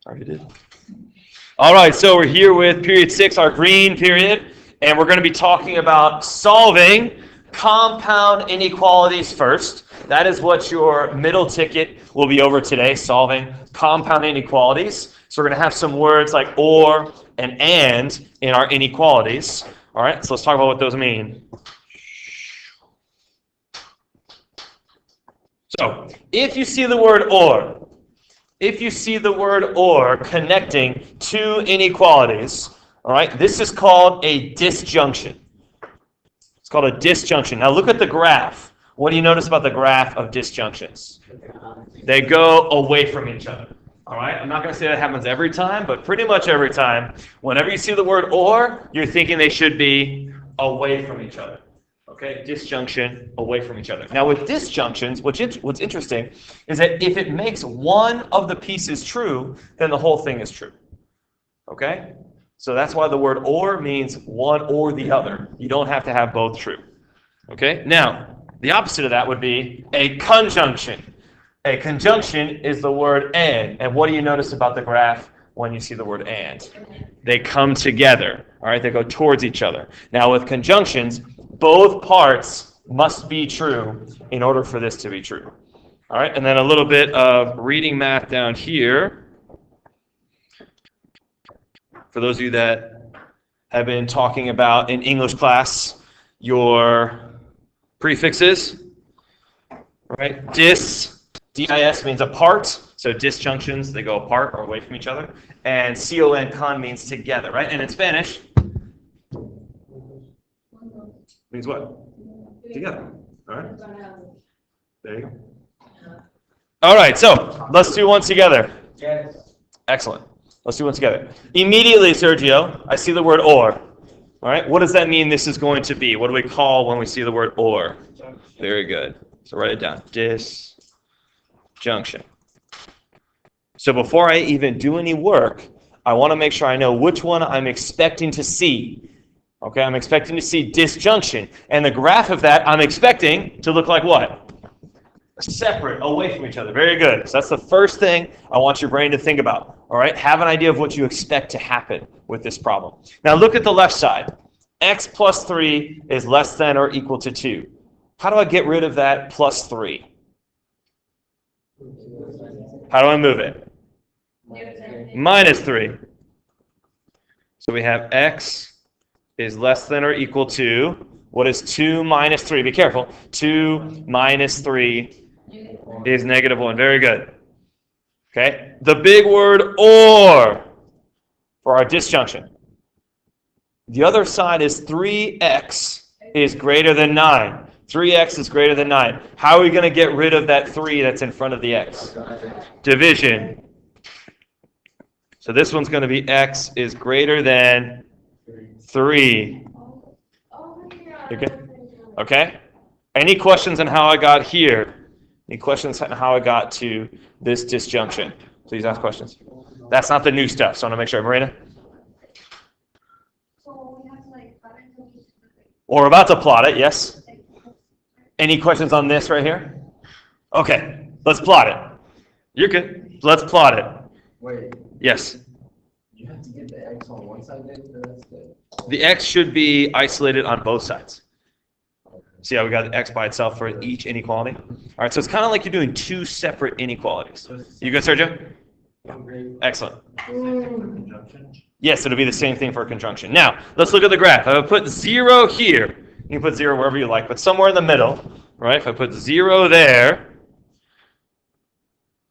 Already did. All right, so we're here with period 6, our green period, and we're going to be talking about solving compound inequalities first. That is what your middle ticket will be over today, solving compound inequalities. So we're going to have some words like or and in our inequalities. All right, so let's talk about what those mean. So if you see the word or connecting two inequalities, all right, this is called a disjunction. It's called a disjunction. Now look at the graph. What do you notice about the graph of disjunctions? They go away from each other. All right, I'm not going to say that happens every time, but pretty much every time, whenever you see the word or, you're thinking they should be away from each other. Okay, disjunction, away from each other. Now with disjunctions, what's interesting is that if it makes one of the pieces true, then the whole thing is true. Okay? So that's why the word or means one or the other. You don't have to have both true. Okay? Now, the opposite of that would be a conjunction. A conjunction is the word and what do you notice about the graph when you see the word and? They come together. All right? They go towards each other. Now with conjunctions, both parts must be true in order for this to be true. All right, and then a little bit of reading math down here. For those of you that have been talking about in English class, your prefixes, right? Dis means apart, so disjunctions, they go apart or away from each other. And con means together, right? And in Spanish, means what? Together. All right. There you go. All right, so let's do one together. Yes. Excellent. Let's do one together. Immediately, Sergio, I see the word or. All right, what does that mean this is going to be? What do we call when we see the word or? Very good. So write it down. Disjunction. So before I even do any work, I want to make sure I know which one I'm expecting to see. Okay, I'm expecting to see disjunction. And the graph of that, I'm expecting to look like what? Separate, away from each other. Very good. So that's the first thing I want your brain to think about. All right, have an idea of what you expect to happen with this problem. Now look at the left side. X plus 3 is less than or equal to 2. How do I get rid of that plus 3? How do I move it? Minus 3. So we have X is less than or equal to, what is 2 minus 3? Be careful. 2 minus 3 is negative 1. Very good. Okay? The big word or for our disjunction. The other side is 3x is greater than 9. 3x is greater than 9. How are we going to get rid of that 3 that's in front of the x? Division. So this one's going to be x is greater than 3. You're good? Okay? Any questions on how I got here? Any questions on how I got to this disjunction? Please ask questions. That's not the new stuff, so I want to make sure. Marina? We're about to plot it, yes? Any questions on this right here? Okay, let's plot it. You're good. Let's plot it. Wait. Yes? You have to get the x on one side then? The x should be isolated on both sides. See how we got the x by itself for each inequality? All right, so it's kind of like you're doing two separate inequalities. You good, Sergio? Excellent. Yes, it'll be the same thing for a conjunction. Now, let's look at the graph. I will put 0 here. You can put 0 wherever you like, but somewhere in the middle, right? If I put 0 there,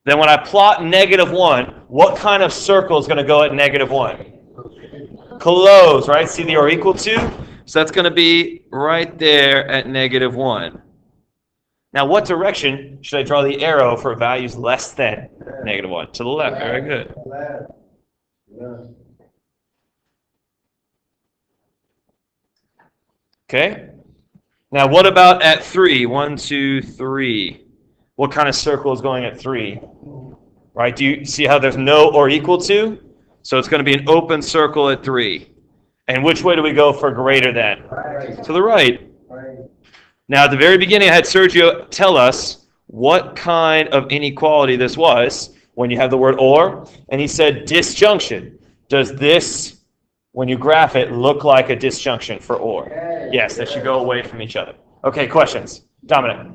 then when I plot negative 1, what kind of circle is going to go at negative 1? Close, right? See the or equal to? So that's going to be right there at negative 1. Now, what direction should I draw the arrow for values less than negative 1? To the left. Very good. Okay. Now, what about at 3? 1, 2, 3. What kind of circle is going at 3? Right? Do you see how there's no or equal to? So it's going to be an open circle at 3. And which way do we go for greater than? Right. To the right. Right. Now, at the very beginning, I had Sergio tell us what kind of inequality this was. when you have the word or. And he said disjunction. Does this, when you graph it, look like a disjunction for or? Yes, they should go away from each other. Okay, questions? Dominic.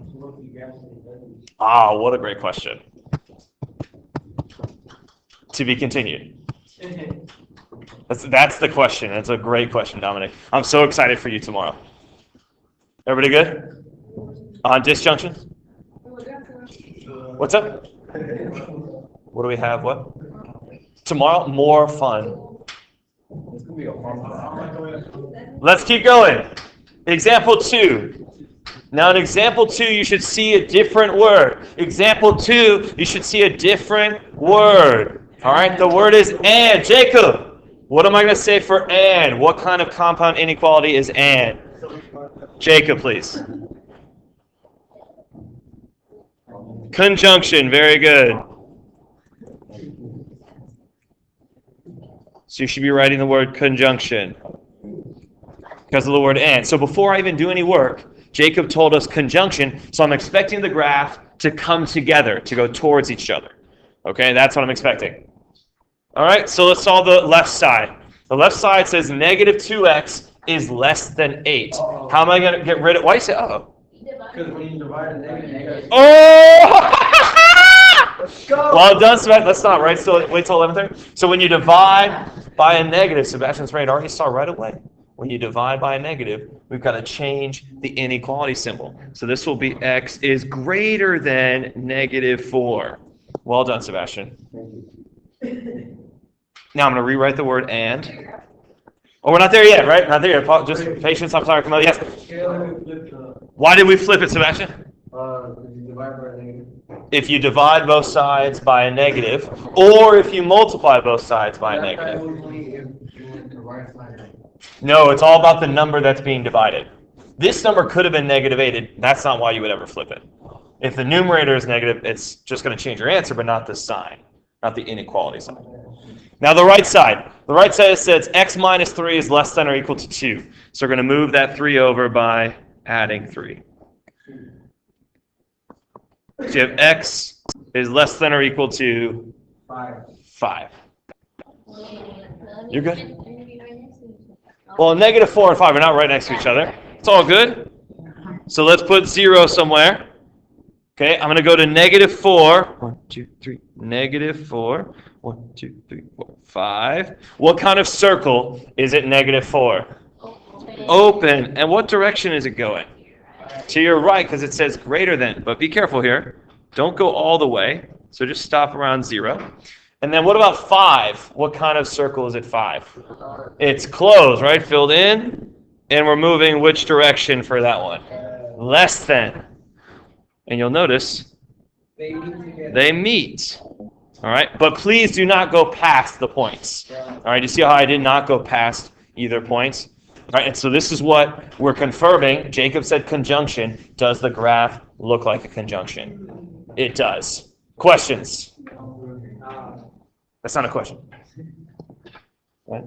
What a great question. To be continued. That's the question. That's a great question, Dominic. I'm so excited for you tomorrow. Everybody good? On disjunctions? What's up? What do we have? What? Tomorrow, more fun. Let's keep going. Example 2. Now in example 2, you should see a different word. Example 2, you should see a different word. All right, the word is and. Jacob, what am I going to say for and? What kind of compound inequality is and? Jacob, please. Conjunction, very good. So you should be writing the word conjunction because of the word and. So before I even do any work, Jacob told us conjunction, so I'm expecting the graph to come together, to go towards each other. Okay, that's what I'm expecting. All right, so let's solve the left side. The left side says negative 2x is less than 8. How am I going to get rid of, why do you say, Because when you divide a negative. Oh! Well done, Sebastian. Let's not, right? So wait till 11:30. So when you divide by a negative, Sebastian's right, already saw right away. When you divide by a negative, we've got to change the inequality symbol. So this will be x is greater than negative 4. Well done, Sebastian. Now I'm going to rewrite the word and. Oh, we're not there yet, right? Not there yet. Just patience. I'm sorry. Come on. Yes. Why did we flip it, Sebastian? If you divide both sides by a negative, or if you multiply both sides by a negative. No, it's all about the number that's being divided. This number could have been negative 8. That's not why you would ever flip it. If the numerator is negative, it's just going to change your answer, but not the sign, not the inequality sign. Now the right side. The right side says x minus 3 is less than or equal to 2. So we're going to move that 3 over by adding 3. So you have x is less than or equal to 5. You're good? Well, negative 4 and 5 are not right next to each other. It's all good. So let's put 0 somewhere. Okay, I'm going to go to negative 4. 1, 2, 3. Negative 4. 1, 2, 3, 4, 5. What kind of circle is it negative 4? Open. And what direction is it going? To your right, because it says greater than. But be careful here. Don't go all the way. So just stop around 0. And then what about 5? What kind of circle is it 5? It's closed, right? Filled in. And we're moving which direction for that one? Less than. And you'll notice they meet. All right? But please do not go past the points. All right? You see how I did not go past either points? All right, and so this is what we're confirming. Jacob said conjunction. Does the graph look like a conjunction? It does. Questions? That's not a question. Right?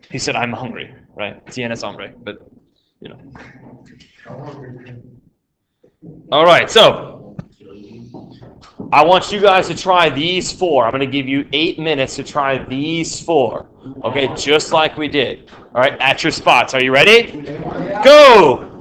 He said, I'm hungry, right? Tienes hambre, but, you know. All right, so I want you guys to try these 4. I'm going to give you 8 minutes to try these 4. Okay, just like we did. All right, at your spots. Are you ready? Go!